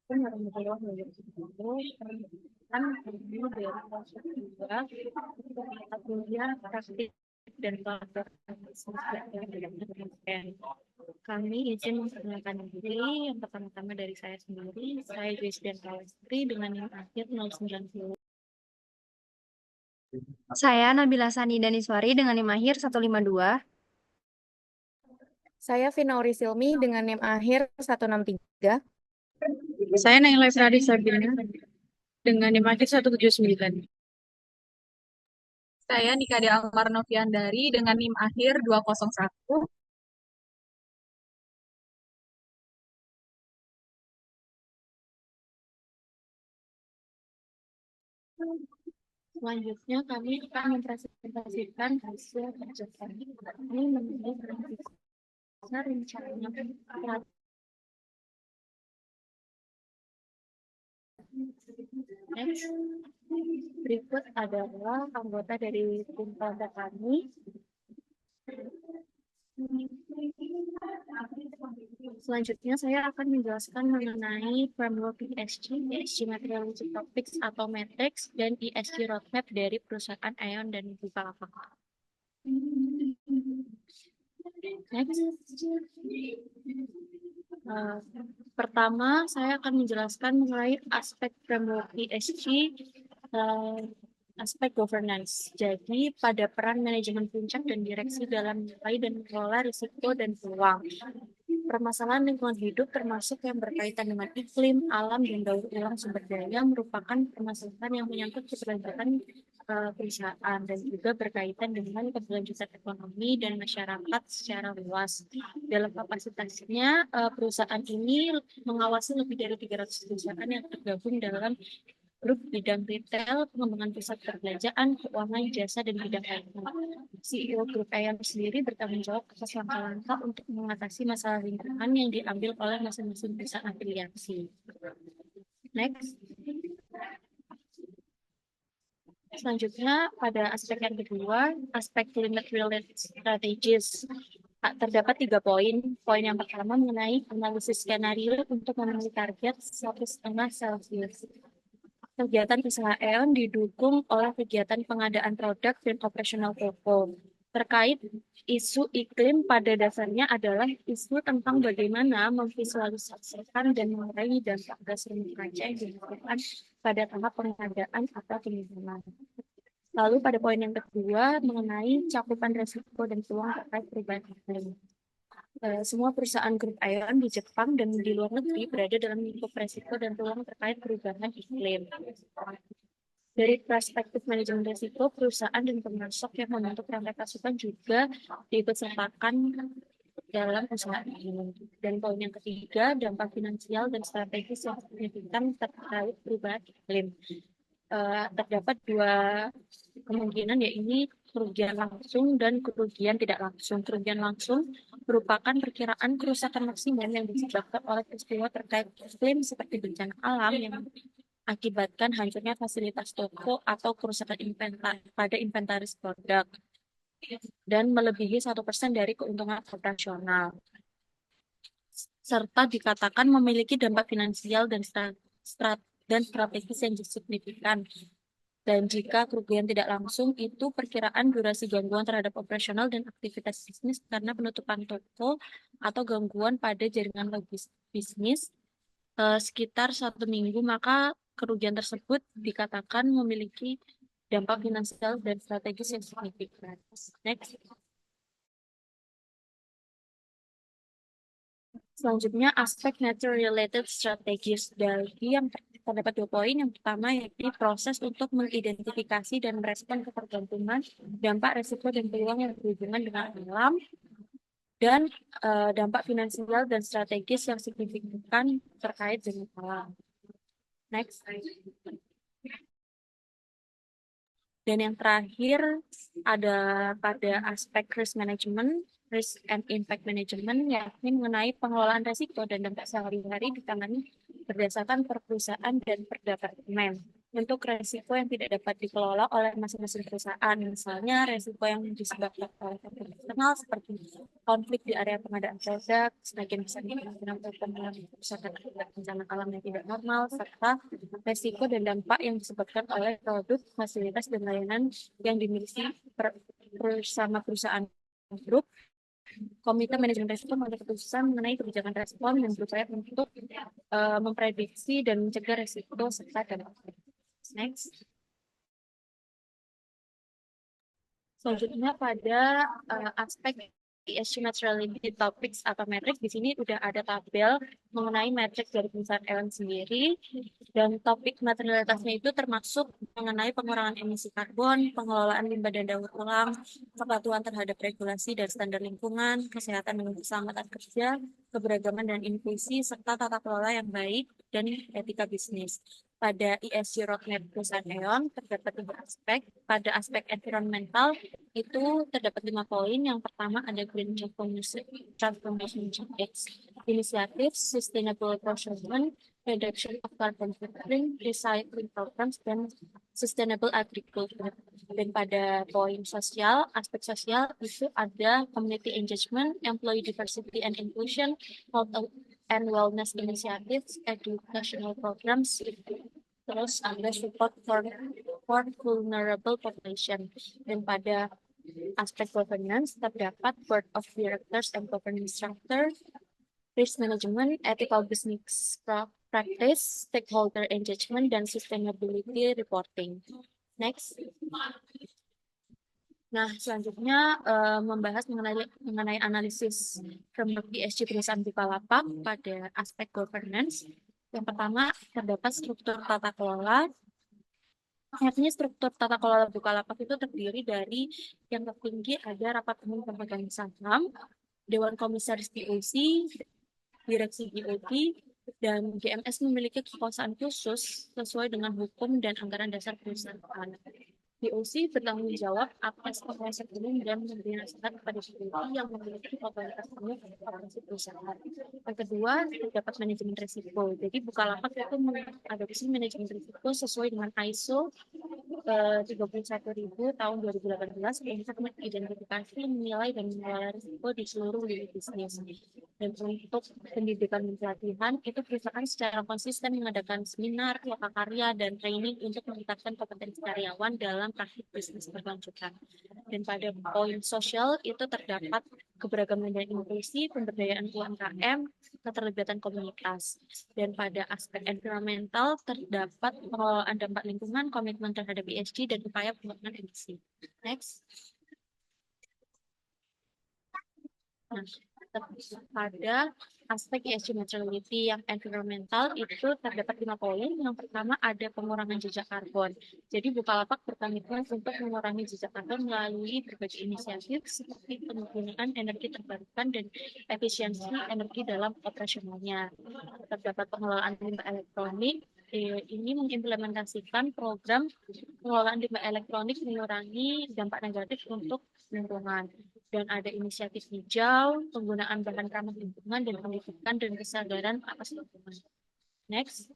Warahmatullahi wabarakatuh. Kan ini dari proses juga kuliah praktik dan pelajar kami izin memperkenalkan diri. Yang pertama-tama dari saya sendiri, saya Joyce dan Kalestri dengan NIM akhir 090. Saya Nabila Sani Daniswari dengan NIM akhir 152. Saya Vinauri Silmi dengan NIM akhir 163. Saya Naila Fradi Sabina dengan NIM akhir 179. Saya Nikade Almar Noviandari dengan NIM akhir 201. Selanjutnya kami akan mempresentasikan hasil kerja kami mengenai rencananya Next, berikut adalah anggota dari tim pada kami. Selanjutnya saya akan menjelaskan mengenai framework ESG Materiality Topics atau Matrix, dan ESG Roadmap dari perusahaan Aeon dan Bukalapak. Next. Pertama, saya akan menjelaskan mengenai aspek framework ESG, aspek governance. Jadi, pada peran manajemen puncak dan direksi dalam menilai dan mengelola risiko dan peluang. Permasalahan lingkungan hidup termasuk yang berkaitan dengan iklim, alam, dan daur ulang sumber daya merupakan permasalahan yang menyangkut keberlanjutan perusahaan dan juga berkaitan dengan keberlanjutan ekonomi dan masyarakat secara luas. Dalam kapasitasnya, perusahaan ini mengawasi lebih dari 300 perusahaan yang tergabung dalam grup bidang retail, pengembangan pusat perbelanjaan, keuangan, jasa, dan bidang lainnya. CEO Grup Aeon sendiri bertanggung jawab atas langkah-langkah untuk mengatasi masalah lingkungan yang diambil oleh masing-masing perusahaan afiliasi. Next. Selanjutnya, pada aspek yang kedua, aspek climate related strategies. Terdapat 3 poin. Poin yang pertama mengenai analisis skenario untuk memenuhi target 1,5 Celsius. Kegiatan usaha Aeon didukung oleh kegiatan pengadaan produk dan operasional toko. Terkait isu iklim, pada dasarnya adalah isu tentang bagaimana memvisualisasikan dan mengurangi dampak gas rumah kaca yang dilakukan pada tahap pengadaan atau penyimpanan. Lalu pada poin yang kedua mengenai cakupan resiko dan peluang terkait perubahan iklim. Semua perusahaan grup Aeon di Jepang dan di luar negeri berada dalam lingkup resiko dan peluang terkait perubahan iklim. Dari perspektif manajemen risiko, perusahaan dan pemasok yang membentuk rantai pasokan juga diikutsertakan dalam usaha ini. Dan poin yang ketiga, dampak finansial dan strategis yang signifikan terkait perubahan iklim. Terdapat 2 kemungkinan, yaitu kerugian langsung dan kerugian tidak langsung. Kerugian langsung merupakan perkiraan kerusakan maksimum yang disebabkan oleh peristiwa terkait iklim seperti bencana alam yang akibatkan hancurnya fasilitas toko atau kerusakan pada inventaris produk dan melebihi 1% dari keuntungan operasional, serta dikatakan memiliki dampak finansial dan strategis yang signifikan. Dan jika kerugian tidak langsung, itu perkiraan durasi gangguan terhadap operasional dan aktivitas bisnis karena penutupan toko atau gangguan pada jaringan bisnis sekitar 1 minggu, maka kerugian tersebut dikatakan memiliki dampak finansial dan strategis yang signifikan. Next. Selanjutnya, aspek nature-related strategies. Dari yang terdapat 2 poin. Yang pertama, yaitu proses untuk mengidentifikasi dan merespon ketergantungan, dampak, resiko, dan peluang yang berhubungan dengan alam, dan dampak finansial dan strategis yang signifikan terkait dengan alam. Next. Dan yang terakhir ada pada aspek risk management, risk and impact management, yakni mengenai pengelolaan risiko dan dampak sehari-hari ditangani berdasarkan per perusahaan dan per departemen. untuk resiko yang tidak dapat dikelola oleh masing-masing perusahaan. Misalnya, resiko yang disebabkan oleh faktor eksternal seperti konflik di area pengadaan produk, sebagian besar kemungkinan kerusakan akibat bencana alam yang tidak normal, serta resiko dan dampak yang disebabkan oleh produk, fasilitas, dan layanan yang dimiliki bersama perusahaan grup. Komite Manajemen Risiko mengambil keputusan mengenai kebijakan respon dan berupaya untuk memprediksi dan mencegah risiko serta dampak. Next. Selanjutnya pada aspek ESG Materiality Topics atau metrik, di sini udah ada tabel mengenai metrik dari perusahaan Aeon sendiri, dan topik materialitasnya itu termasuk mengenai pengurangan emisi karbon, pengelolaan limbah dan daur ulang, kepatuhan terhadap regulasi dan standar lingkungan, kesehatan dan keselamatan kerja, keberagaman dan inklusi, serta tata kelola yang baik dan etika bisnis. Pada ESG Roadmap perusahaan Aeon terdapat 3 aspek. Pada aspek environmental itu terdapat 5 poin. Yang pertama ada Green Transformation Initiative, Sustainable Procurement, Reduction of Carbon Footprint, Recycling Programs, dan Sustainable Agriculture. Dan pada poin sosial, aspek sosial itu ada Community Engagement, Employee Diversity and Inclusion, Health and Wellness Initiatives, Educational Programs, terus ada support for vulnerable population. Dan pada aspek governance terdapat Board of Directors and Governance Structure, Risk Management, Ethical Business Practice, Stakeholder Engagement, dan Sustainability Reporting. Next. Nah, selanjutnya membahas mengenai analisis framework ESG perusahaan Bukalapak pada aspek governance. Yang pertama, terdapat struktur tata kelola. Artinya struktur tata kelola Bukalapak itu terdiri dari yang tertinggi ada rapat umum pemegang saham, Dewan Komisaris BOC, Direksi BOD, dan GMS memiliki kekuasaan khusus sesuai dengan hukum dan anggaran dasar perusahaan. BOC bertanggung jawab atas pengawasan umum dan memberi nasihat kepada BOD yang memiliki otoritas penuh pada operasi perusahaan. Yang kedua, terdapat manajemen risiko. Jadi Bukalapak itu mengadopsi manajemen risiko sesuai dengan ISO 31.000 tahun 2018 untuk mengidentifikasi, menilai, dan mengelola risiko di seluruh lini bisnis. Dan untuk pendidikan dan pelatihan, itu perusahaan secara konsisten mengadakan seminar, lokakarya, dan training untuk meningkatkan kompetensi karyawan dalam praktik bisnis berkelanjutan. Dan pada poin sosial itu terdapat keberagaman dan inklusi, pemberdayaan UMKM, keterlibatan komunitas. Dan pada aspek environmental terdapat pengelolaan dampak lingkungan, komitmen terhadap ESG, dan upaya penurunan emisi. Next. Nah, pada aspek ESG materiality yang environmental itu terdapat 5 poin. Yang pertama ada pengurangan jejak karbon. Jadi Bukalapak berkomitmen untuk mengurangi jejak karbon melalui berbagai inisiatif seperti penggunaan energi terbarukan dan efisiensi energi dalam operasionalnya. Terdapat pengelolaan limbah elektronik. Ini mengimplementasikan program pengelolaan limbah elektronik mengurangi dampak negatif untuk lingkungan. Dan ada inisiatif hijau, penggunaan bahan ramah lingkungan, dan pendidikan dan kesadaran atas lingkungan. Next.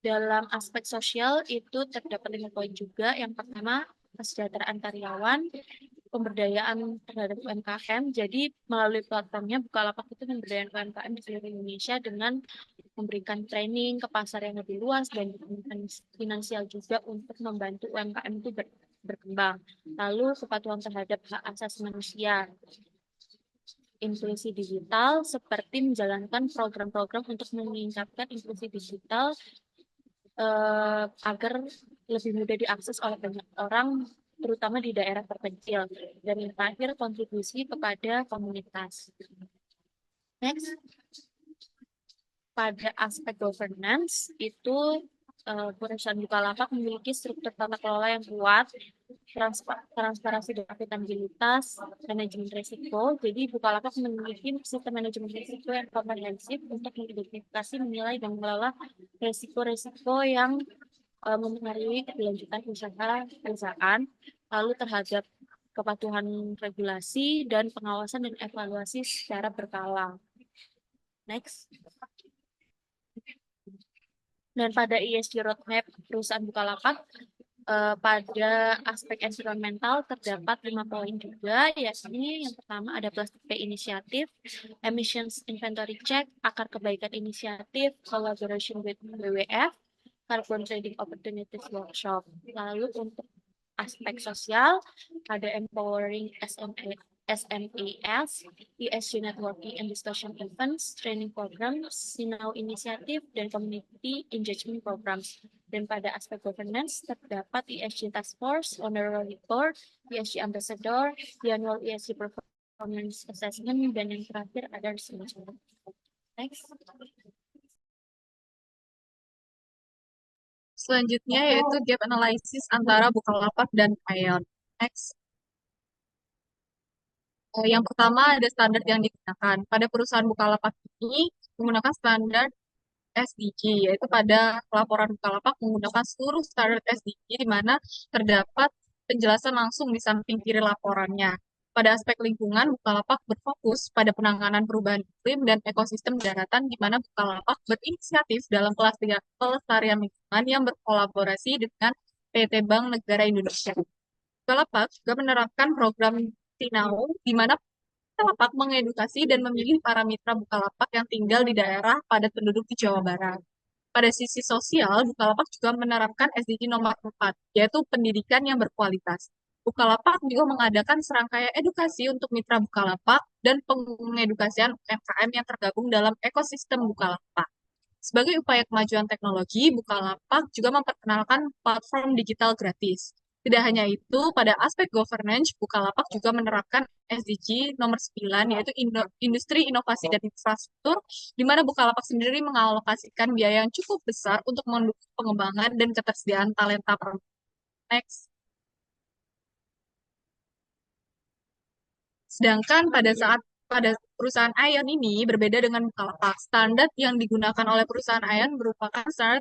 Dalam aspek sosial itu terdapat 5 poin juga. Yang pertama, kesejahteraan karyawan, pemberdayaan terhadap UMKM. Jadi melalui platformnya Bukalapak itu memberdayakan UMKM di seluruh Indonesia dengan memberikan training ke pasar yang lebih luas dan finansial juga untuk membantu UMKM itu berkembang. Lalu kepatuhan terhadap hak asasi manusia, inklusi digital seperti menjalankan program-program untuk meningkatkan inklusi digital agar lebih mudah diakses oleh banyak orang, terutama di daerah terpencil. Dan yang terakhir, kontribusi kepada komunitas. Next. Pada aspek governance itu perusahaan Bukalapak memiliki struktur tata kelola yang kuat, transparansi dan akuntabilitas, manajemen risiko. Jadi Bukalapak memiliki sistem manajemen risiko yang komprehensif untuk mengidentifikasi, menilai, dan mengelola risiko-risiko yang mempengaruhi keberlanjutan perusahaan, lalu terhadap kepatuhan regulasi dan pengawasan dan evaluasi secara berkala. Next. Dan pada ESG roadmap perusahaan Bukalapak, pada aspek environmental terdapat 5 poin juga, yakni yang pertama ada plastic pay initiative, emissions inventory check, akar kebaikan inisiatif, collaboration with WWF, carbon trading opportunities workshop. Lalu untuk aspek sosial ada empowering SMEs, ESG networking and discussion events, training programs, Sinau initiative, dan community engagement programs. Dan pada aspek governance terdapat ESG Task Force, Honorary Report, ESG Ambassador, the Annual ESG Performance Assessment, dan yang terakhir ada research. Next. Selanjutnya yaitu gap analysis antara Bukalapak dan Ion. Next. Yang pertama ada standar yang digunakan. Pada perusahaan Bukalapak ini menggunakan standar SDG, yaitu pada laporan Bukalapak menggunakan seluruh standar SDG di mana terdapat penjelasan langsung di samping kiri laporannya. Pada aspek lingkungan, Bukalapak berfokus pada penanganan perubahan iklim dan ekosistem daratan di mana Bukalapak berinisiatif dalam pelestarian lingkungan yang berkolaborasi dengan PT Bank Negara Indonesia. Bukalapak juga menerapkan program Sinau, di mana Bukalapak mengedukasi dan memilih para mitra Bukalapak yang tinggal di daerah padat penduduk di Jawa Barat. Pada sisi sosial, Bukalapak juga menerapkan SDG nomor 4, yaitu pendidikan yang berkualitas. Bukalapak juga mengadakan serangkaian edukasi untuk mitra Bukalapak dan pengedukasian UMKM yang tergabung dalam ekosistem Bukalapak. Sebagai upaya kemajuan teknologi, Bukalapak juga memperkenalkan platform digital gratis. Tidak hanya itu, pada aspek governance, Bukalapak juga menerapkan SDG nomor 9, yaitu industri, inovasi, dan infrastruktur, di mana Bukalapak sendiri mengalokasikan biaya yang cukup besar untuk mendukung pengembangan dan ketersediaan talenta perempuan. Next. Sedangkan pada perusahaan Ion ini berbeda dengan Bukalapak. Standar yang digunakan oleh perusahaan Ion merupakan standar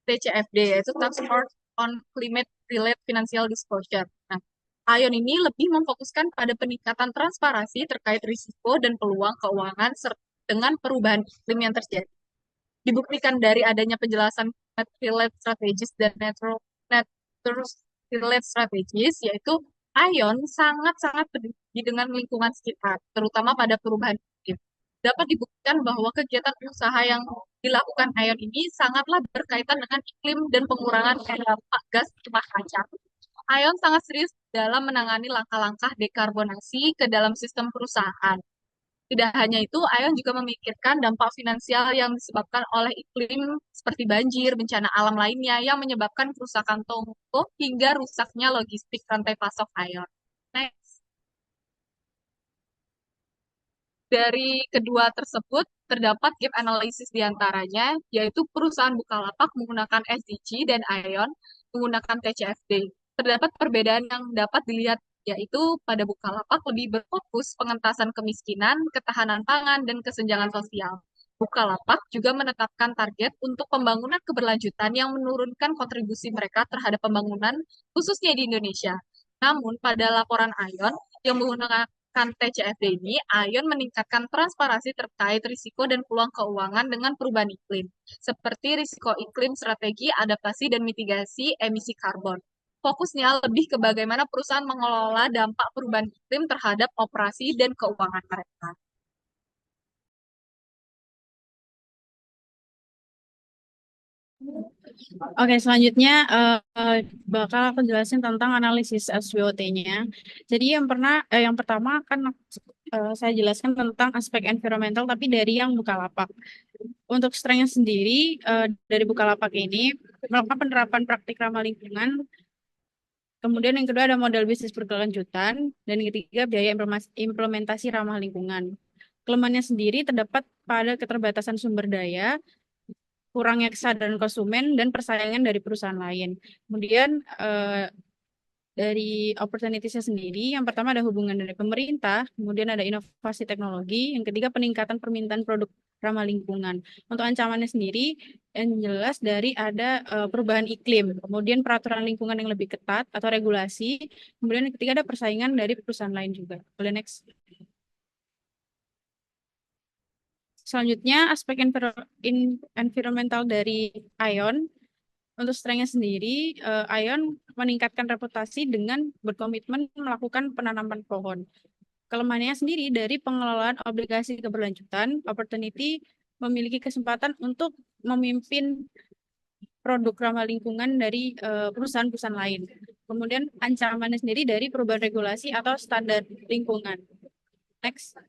TCFD, yaitu Task Force on Climate-Related Financial Disclosure. Nah, Ion ini lebih memfokuskan pada peningkatan transparansi terkait risiko dan peluang keuangan dengan perubahan iklim yang terjadi. Dibuktikan dari adanya penjelasan climate-related strategies dan nature-related strategies, yaitu Ion sangat-sangat peduli dengan lingkungan sekitar, terutama pada perubahan iklim. Dapat dibuktikan bahwa kegiatan usaha yang dilakukan Ion ini sangatlah berkaitan dengan iklim dan pengurangan dampak gas rumah kaca. Ion sangat serius dalam menangani langkah-langkah dekarbonasi ke dalam sistem perusahaan. Tidak hanya itu, Ion juga memikirkan dampak finansial yang disebabkan oleh iklim seperti banjir, bencana alam lainnya yang menyebabkan kerusakan toko hingga rusaknya logistik rantai pasok Ion. Next. Dari kedua tersebut, terdapat gap analisis di antaranya, yaitu perusahaan Bukalapak menggunakan SDG dan Ion menggunakan TCFD. Terdapat perbedaan yang dapat dilihat, yaitu pada Bukalapak lebih berfokus pengentasan kemiskinan, ketahanan pangan, dan kesenjangan sosial. Bukalapak juga menetapkan target untuk pembangunan keberlanjutan yang menurunkan kontribusi mereka terhadap pembangunan, khususnya di Indonesia. Namun, pada laporan Ion yang menggunakan TCFD ini, Ion meningkatkan transparansi terkait risiko dan peluang keuangan dengan perubahan iklim, seperti risiko iklim, strategi, adaptasi, dan mitigasi emisi karbon. Fokusnya lebih ke bagaimana perusahaan mengelola dampak perubahan iklim terhadap operasi dan keuangan mereka. Oke, selanjutnya bakal aku jelasin tentang analisis SWOT-nya. Jadi yang pertama kan saya jelaskan tentang aspek environmental, tapi dari yang Bukalapak. Untuk strength sendiri dari Bukalapak ini melakukan penerapan praktik ramah lingkungan. Kemudian yang kedua ada model bisnis berkelanjutan, dan yang ketiga biaya implementasi ramah lingkungan. Kelemahannya sendiri terdapat pada keterbatasan sumber daya, kurangnya kesadaran konsumen, dan persaingan dari perusahaan lain. Kemudian dari opportunity-nya sendiri, yang pertama ada hubungan dari pemerintah, kemudian ada inovasi teknologi, yang ketiga peningkatan permintaan produk ramah lingkungan. Untuk ancamannya sendiri, yang jelas dari ada perubahan iklim, kemudian peraturan lingkungan yang lebih ketat atau regulasi, kemudian yang ketiga ada persaingan dari perusahaan lain juga. Boleh next. Selanjutnya, aspek environmental dari ION. Untuk strength-nya sendiri, ION meningkatkan reputasi dengan berkomitmen melakukan penanaman pohon. Kelemahannya sendiri dari pengelolaan obligasi keberlanjutan, Opportunity memiliki kesempatan untuk memimpin produk ramah lingkungan dari perusahaan-perusahaan lain. Kemudian ancamannya sendiri dari perubahan regulasi atau standar lingkungan. Next.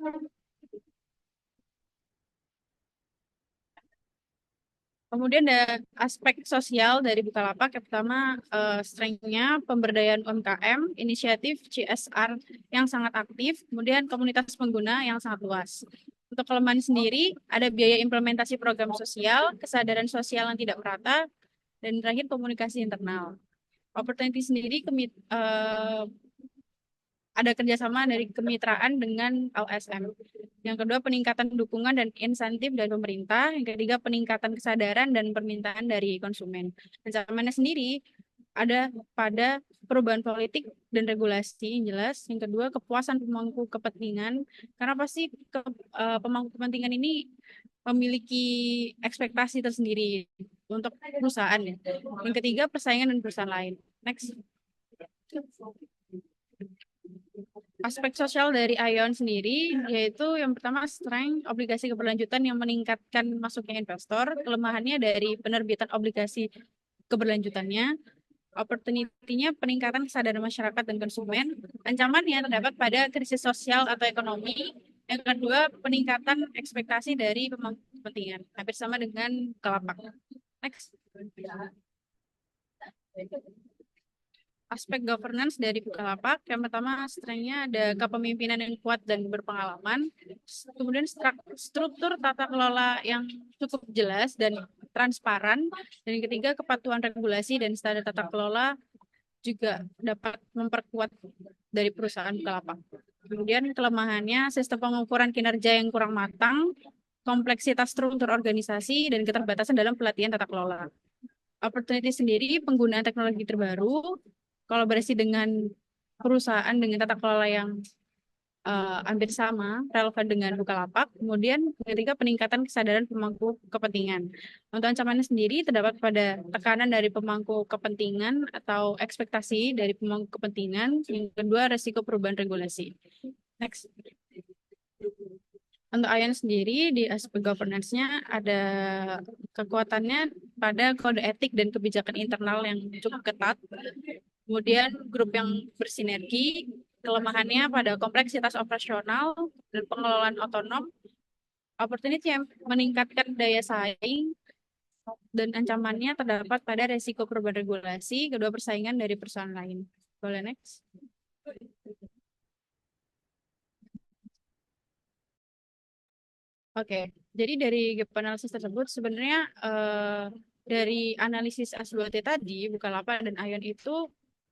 Kemudian ada aspek sosial dari Bukalapak. Yang pertama, strength-nya pemberdayaan UMKM, inisiatif CSR yang sangat aktif, kemudian komunitas pengguna yang sangat luas. Untuk kelemahan sendiri, ada biaya implementasi program sosial, kesadaran sosial yang tidak merata, dan terakhir komunikasi internal. Opportunity sendiri ada kerjasama dari kemitraan dengan LSM. Yang kedua, peningkatan dukungan dan insentif dari pemerintah. Yang ketiga, peningkatan kesadaran dan permintaan dari konsumen. Ancamannya sendiri ada pada perubahan politik dan regulasi yang jelas. Yang kedua, kepuasan pemangku kepentingan. Karena pasti pemangku kepentingan ini memiliki ekspektasi tersendiri untuk perusahaan. Ya. Yang ketiga, persaingan dengan perusahaan lain. Next. Aspek sosial dari ION sendiri, yaitu yang pertama strength obligasi keberlanjutan yang meningkatkan masuknya investor, kelemahannya dari penerbitan obligasi keberlanjutannya, opportunity-nya peningkatan kesadaran masyarakat dan konsumen, ancamannya terdapat pada krisis sosial atau ekonomi, yang kedua peningkatan ekspektasi dari pemangku kepentingan, hampir sama dengan Bukalapak. Next. Aspek governance dari Bukalapak, yang pertama strength-nya ada kepemimpinan yang kuat dan berpengalaman, kemudian struktur tata kelola yang cukup jelas dan transparan, dan yang ketiga kepatuhan regulasi dan standar tata kelola juga dapat memperkuat dari perusahaan Bukalapak. Kemudian kelemahannya sistem pengukuran kinerja yang kurang matang, kompleksitas struktur organisasi, dan keterbatasan dalam pelatihan tata kelola. Opportunity sendiri penggunaan teknologi terbaru, kolaborasi dengan perusahaan dengan tata kelola yang hampir sama, relevan dengan Bukalapak. Kemudian ketiga, peningkatan kesadaran pemangku kepentingan. Untuk ancamannya sendiri terdapat pada tekanan dari pemangku kepentingan atau ekspektasi dari pemangku kepentingan. Yang kedua, resiko perubahan regulasi. Next. Untuk ION sendiri di aspek governance-nya ada kekuatannya pada kode etik dan kebijakan internal yang cukup ketat. Kemudian grup yang bersinergi, kelemahannya pada kompleksitas operasional dan pengelolaan otonom, opportunity yang meningkatkan daya saing, dan ancamannya terdapat pada resiko perubahan regulasi, kedua persaingan dari perusahaan lain. Boleh next? Oke, jadi dari gap analysis tersebut sebenarnya dari analisis S2T tadi, Bukalapak dan ION itu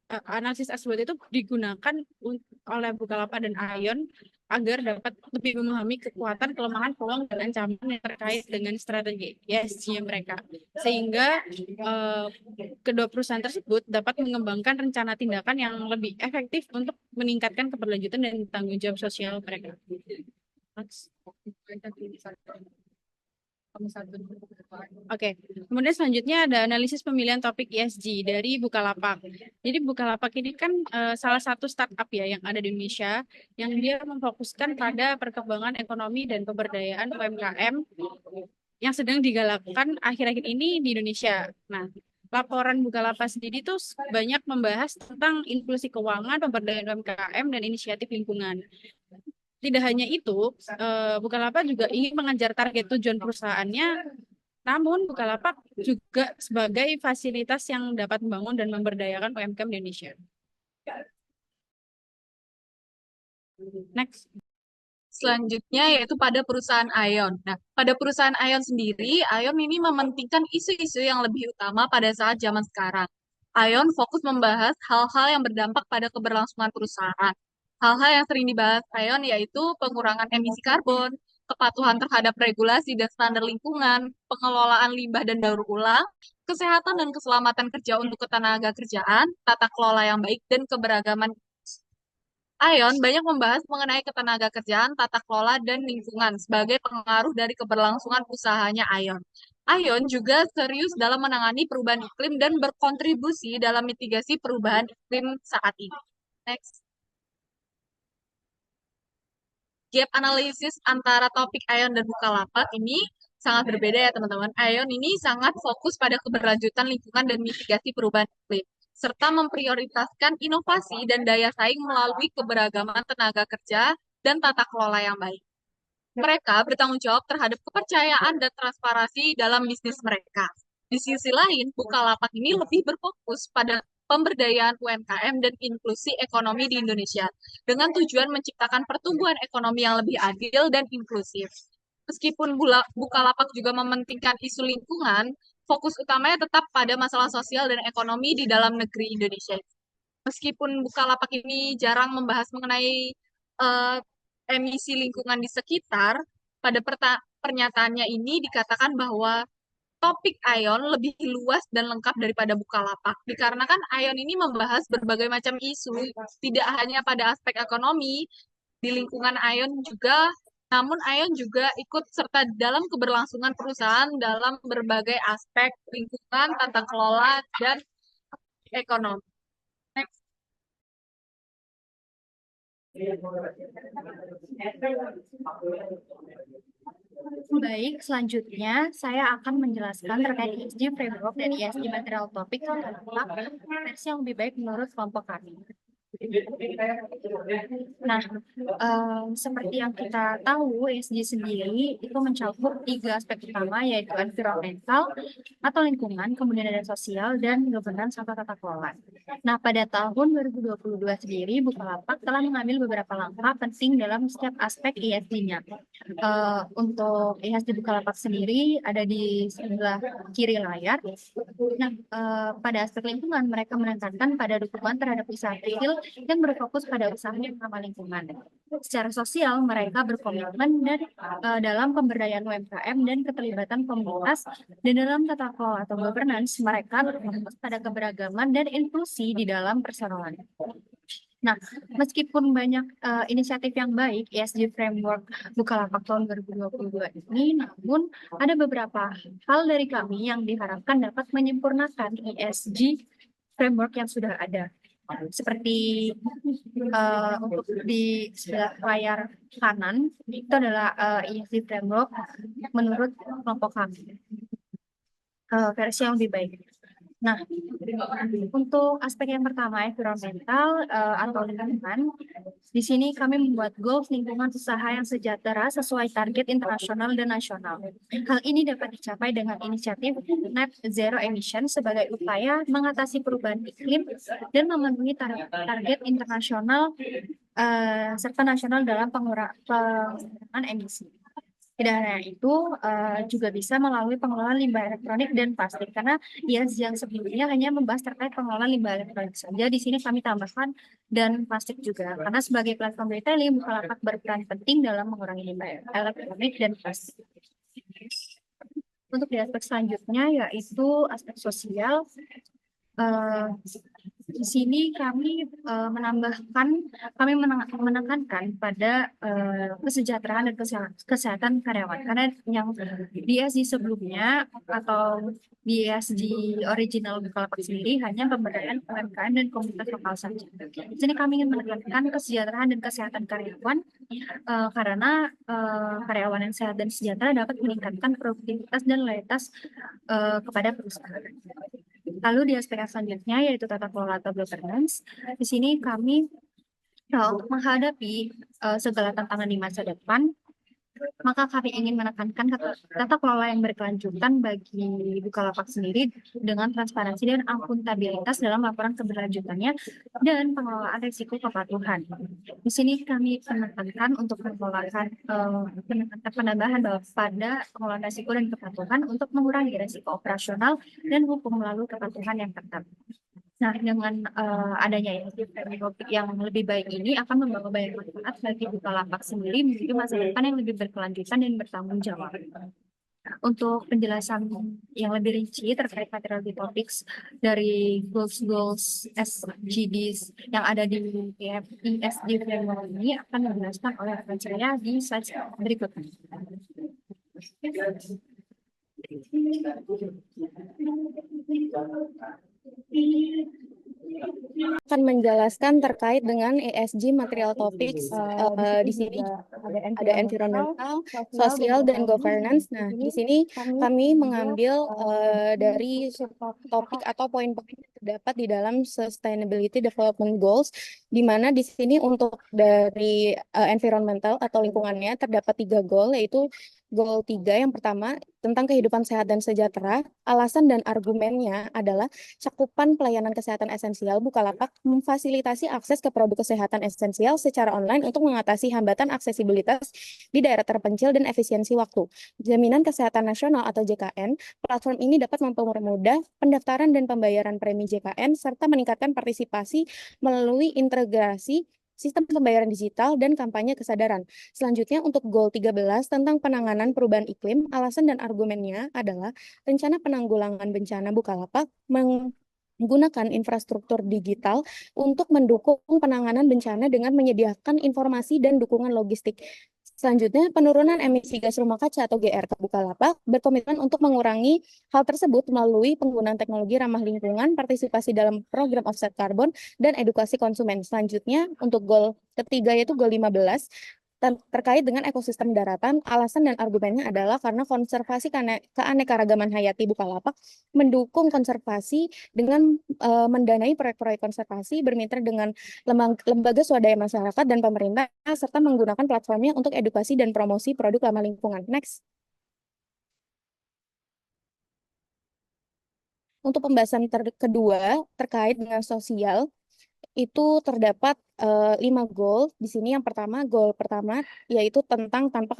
analisis S2T itu digunakan oleh Bukalapak dan ION agar dapat lebih memahami kekuatan, kelemahan, peluang, dan ancaman yang terkait dengan strategi ESG mereka. Sehingga kedua perusahaan tersebut dapat mengembangkan rencana tindakan yang lebih efektif untuk meningkatkan keberlanjutan dan tanggung jawab sosial mereka. Oke, kemudian selanjutnya ada analisis pemilihan topik ESG dari Bukalapak. Jadi Bukalapak ini kan salah satu startup ya yang ada di Indonesia yang dia memfokuskan pada perkembangan ekonomi dan pemberdayaan UMKM yang sedang digalakkan akhir-akhir ini di Indonesia. Nah, laporan Bukalapak sendiri tuh banyak membahas tentang inklusi keuangan, pemberdayaan UMKM, dan inisiatif lingkungan. Tidak hanya itu, Bukalapak juga ingin mengejar target tujuan perusahaannya, namun Bukalapak juga sebagai fasilitas yang dapat membangun dan memberdayakan UMKM di Indonesia. Next. Selanjutnya yaitu pada perusahaan ION. Nah, pada perusahaan ION sendiri, ION ini mementingkan isu-isu yang lebih utama pada saat zaman sekarang. ION fokus membahas hal-hal yang berdampak pada keberlangsungan perusahaan. Hal-hal yang sering dibahas ION yaitu pengurangan emisi karbon, kepatuhan terhadap regulasi dan standar lingkungan, pengelolaan limbah dan daur ulang, kesehatan dan keselamatan kerja untuk ketenaga kerjaan, tata kelola yang baik, dan keberagaman. Ayon banyak membahas mengenai ketenaga kerjaan, tata kelola, dan lingkungan sebagai pengaruh dari keberlangsungan usahanya Ayon. Ayon juga serius dalam menangani perubahan iklim dan berkontribusi dalam mitigasi perubahan iklim saat ini. Next. Gap analisis antara topik Ayon dan Bukalapak ini sangat berbeda ya teman-teman. Ayon ini sangat fokus pada keberlanjutan lingkungan dan mitigasi perubahan iklim, serta memprioritaskan inovasi dan daya saing melalui keberagaman tenaga kerja dan tata kelola yang baik. Mereka bertanggung jawab terhadap kepercayaan dan transparansi dalam bisnis mereka. Di sisi lain, Bukalapak ini lebih berfokus pada pemberdayaan UMKM dan inklusi ekonomi di Indonesia dengan tujuan menciptakan pertumbuhan ekonomi yang lebih adil dan inklusif. Meskipun Bukalapak juga mementingkan isu lingkungan, fokus utamanya tetap pada masalah sosial dan ekonomi di dalam negeri Indonesia. Meskipun Bukalapak ini jarang membahas mengenai eh, emisi lingkungan di sekitar, pada pernyataannya ini dikatakan bahwa topik Ayon lebih luas dan lengkap daripada Bukalapak. Dikarenakan Ayon ini membahas berbagai macam isu, tidak hanya pada aspek ekonomi, di lingkungan Ayon juga, namun Ayon juga ikut serta dalam keberlangsungan perusahaan dalam berbagai aspek lingkungan, tata kelola, dan ekonomi. Next. Baik, selanjutnya saya akan menjelaskan terkait ESG framework dan ESG material topik versi yang lebih baik menurut kelompok kami. Nah, seperti yang kita tahu, ESG sendiri itu mencakup 3 aspek utama, yaitu environmental atau lingkungan, kemudian ada sosial, dan governance atau tata kelola. Nah, pada tahun 2022 sendiri, Bukalapak telah mengambil beberapa langkah penting dalam setiap aspek ESG-nya. Untuk ESG Bukalapak sendiri ada di sebelah kiri layar. Nah, pada aspek lingkungan, mereka menekankan pada dukungan terhadap usaha kecil yang berfokus pada usaha yang ramah lingkungan. Secara sosial, mereka berkomitmen dan dalam pemberdayaan UMKM dan keterlibatan komunitas, dan dalam tata kelola atau governance, mereka berfokus pada keberagaman dan inklusi di dalam perseroan. Nah, meskipun banyak inisiatif yang baik ESG Framework Bukalapak tahun 2022 ini, namun ada beberapa hal dari kami yang diharapkan dapat menyempurnakan ESG Framework yang sudah ada. Seperti untuk di sebelah layar kanan, itu adalah ESG Framework menurut kelompok kami, versi yang lebih baik. Nah, untuk aspek yang pertama, environmental atau lingkungan, di sini kami membuat goals lingkungan usaha yang sejahtera sesuai target internasional dan nasional. Hal ini dapat dicapai dengan inisiatif Net Zero Emission sebagai upaya mengatasi perubahan iklim dan memenuhi target internasional serta nasional dalam pengurangan emisi. Tidak hanya itu, juga bisa melalui pengelolaan limbah elektronik dan plastik. Karena ESG yang sebelumnya hanya membahas terkait pengelolaan limbah elektronik saja. Di sini kami tambahkan dan plastik juga. Karena sebagai platform retailing, Bukalapak berperan penting dalam mengurangi limbah elektronik dan plastik. Untuk di aspek selanjutnya, yaitu aspek sosial. Di sini kami menekankan pada kesejahteraan dan kesehatan karyawan, karena yang di ESG sebelumnya atau di ESG original Bukalapak sendiri hanya pemberdayaan UMKM dan komunitas lokal saja. Di sini kami ingin menekankan kesejahteraan dan kesehatan karyawan karena karyawan yang sehat dan sejahtera dapat meningkatkan produktivitas dan loyalitas kepada perusahaan. Lalu di aspek selanjutnya yaitu tata kelola atau governance. Di sini kami untuk menghadapi segala tantangan di masa depan, maka kami ingin menekankan tata kelola yang berkelanjutan bagi Bukalapak sendiri dengan transparansi dan akuntabilitas dalam laporan keberlanjutannya dan pengelolaan risiko kepatuhan. Di sini kami menekankan untuk penambahan bahwa pada pengelolaan risiko dan kepatuhan untuk mengurangi risiko operasional dan hukum melalui kepatuhan yang ketat. Nah, dengan adanya framework yang lebih baik ini akan membawa banyak manfaat bagi Bukalapak sendiri menuju masa depan yang lebih berkelanjutan dan bertanggung jawab. Untuk penjelasan yang lebih rinci terkait material di topics dari goals SGDs yang ada di ESG framework ini akan dijelaskan oleh rekan saya di slide berikutnya. Akan menjelaskan terkait dengan ESG material topics. Di sini ada environmental, sosial, dan governance. Nah, di sini kami mengambil dari topik atau poin-poin yang terdapat di dalam Sustainability Development Goals, di mana di sini untuk dari environmental atau lingkungannya terdapat 3 goal, yaitu goal 3 yang pertama tentang kehidupan sehat dan sejahtera. Alasan dan argumennya adalah cakupan pelayanan kesehatan esensial Bukalapak memfasilitasi akses ke produk kesehatan esensial secara online untuk mengatasi hambatan aksesibilitas di daerah terpencil dan efisiensi waktu. Jaminan Kesehatan Nasional atau JKN, platform ini dapat mempermudah pendaftaran dan pembayaran premi JKN serta meningkatkan partisipasi melalui integrasi sistem pembayaran digital dan kampanye kesadaran. Selanjutnya untuk goal 13 tentang penanganan perubahan iklim, alasan dan argumennya adalah rencana penanggulangan bencana Bukalapak menggunakan infrastruktur digital untuk mendukung penanganan bencana dengan menyediakan informasi dan dukungan logistik. Selanjutnya, penurunan emisi gas rumah kaca atau GRK Bukalapak berkomitmen untuk mengurangi hal tersebut melalui penggunaan teknologi ramah lingkungan, partisipasi dalam program offset karbon, dan edukasi konsumen. Selanjutnya, untuk goal ketiga yaitu goal 15, terkait dengan ekosistem daratan, alasan dan argumennya adalah karena konservasi keanekaragaman hayati Bukalapak mendukung konservasi dengan mendanai proyek-proyek konservasi, bermitra dengan lembaga swadaya masyarakat dan pemerintah, serta menggunakan platformnya untuk edukasi dan promosi produk ramah lingkungan. Next. Untuk pembahasan kedua terkait dengan sosial, itu terdapat 5 goal. Di sini yang pertama, goal pertama yaitu tentang tanpa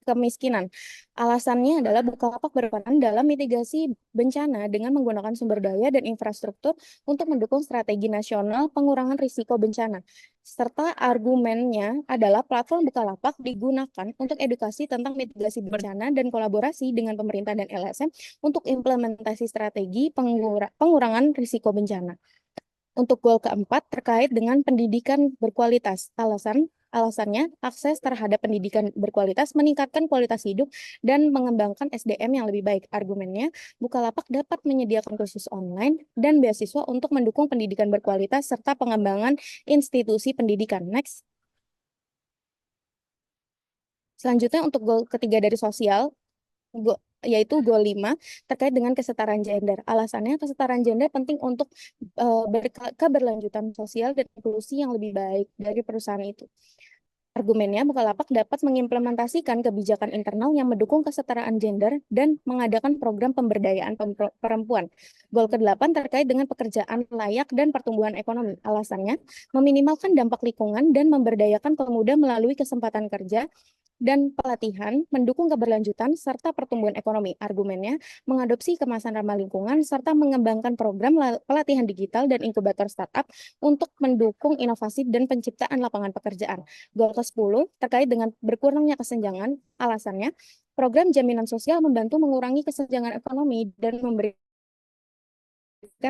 kemiskinan. Alasannya adalah Bukalapak berperan dalam mitigasi bencana dengan menggunakan sumber daya dan infrastruktur untuk mendukung strategi nasional pengurangan risiko bencana. Serta argumennya adalah platform Bukalapak digunakan untuk edukasi tentang mitigasi bencana dan kolaborasi dengan pemerintah dan LSM untuk implementasi strategi pengurangan risiko bencana. Untuk goal keempat terkait dengan pendidikan berkualitas. Alasannya, akses terhadap pendidikan berkualitas meningkatkan kualitas hidup dan mengembangkan SDM yang lebih baik. Argumennya, Bukalapak dapat menyediakan kursus online dan beasiswa untuk mendukung pendidikan berkualitas serta pengembangan institusi pendidikan. Next. Selanjutnya untuk goal ketiga dari sosial, yaitu goal 5 terkait dengan kesetaraan gender. Alasannya kesetaraan gender penting untuk keberlanjutan sosial dan inklusi yang lebih baik dari perusahaan itu. Argumennya, Bukalapak dapat mengimplementasikan kebijakan internal yang mendukung kesetaraan gender dan mengadakan program pemberdayaan perempuan. Goal ke-8 terkait dengan pekerjaan layak dan pertumbuhan ekonomi. Alasannya, meminimalkan dampak lingkungan dan memberdayakan pemuda melalui kesempatan kerja dan pelatihan, mendukung keberlanjutan serta pertumbuhan ekonomi. Argumennya, mengadopsi kemasan ramah lingkungan serta mengembangkan program pelatihan digital dan inkubator startup untuk mendukung inovasi dan penciptaan lapangan pekerjaan. Goal ke-10 terkait dengan berkurangnya kesenjangan. Alasannya, program jaminan sosial membantu mengurangi kesenjangan ekonomi dan memberikan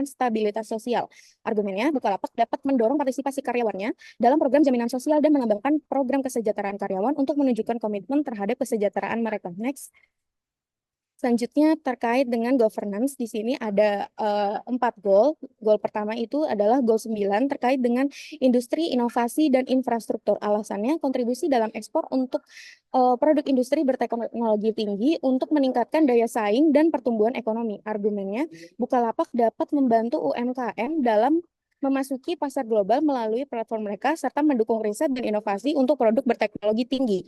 stabilitas sosial. Argumennya, Bukalapak dapat mendorong partisipasi karyawannya dalam program jaminan sosial dan mengembangkan program kesejahteraan karyawan untuk menunjukkan komitmen terhadap kesejahteraan mereka. Next. Selanjutnya terkait dengan governance, di sini ada 4 goal. Goal pertama itu adalah goal 9 terkait dengan industri, inovasi, dan infrastruktur. Alasannya kontribusi dalam ekspor untuk produk industri berteknologi tinggi untuk meningkatkan daya saing dan pertumbuhan ekonomi. Argumennya, Bukalapak dapat membantu UMKM dalam memasuki pasar global melalui platform mereka serta mendukung riset dan inovasi untuk produk berteknologi tinggi.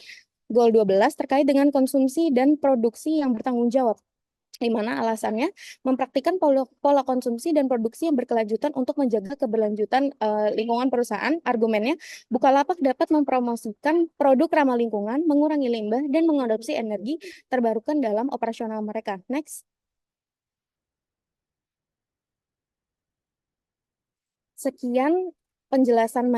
Goal 12 terkait dengan konsumsi dan produksi yang bertanggung jawab, di mana alasannya mempraktikkan pola konsumsi dan produksi yang berkelanjutan untuk menjaga keberlanjutan lingkungan perusahaan. Argumennya, Bukalapak dapat mempromosikan produk ramah lingkungan, mengurangi limbah, dan mengadopsi energi terbarukan dalam operasional mereka. Next. Sekian penjelasan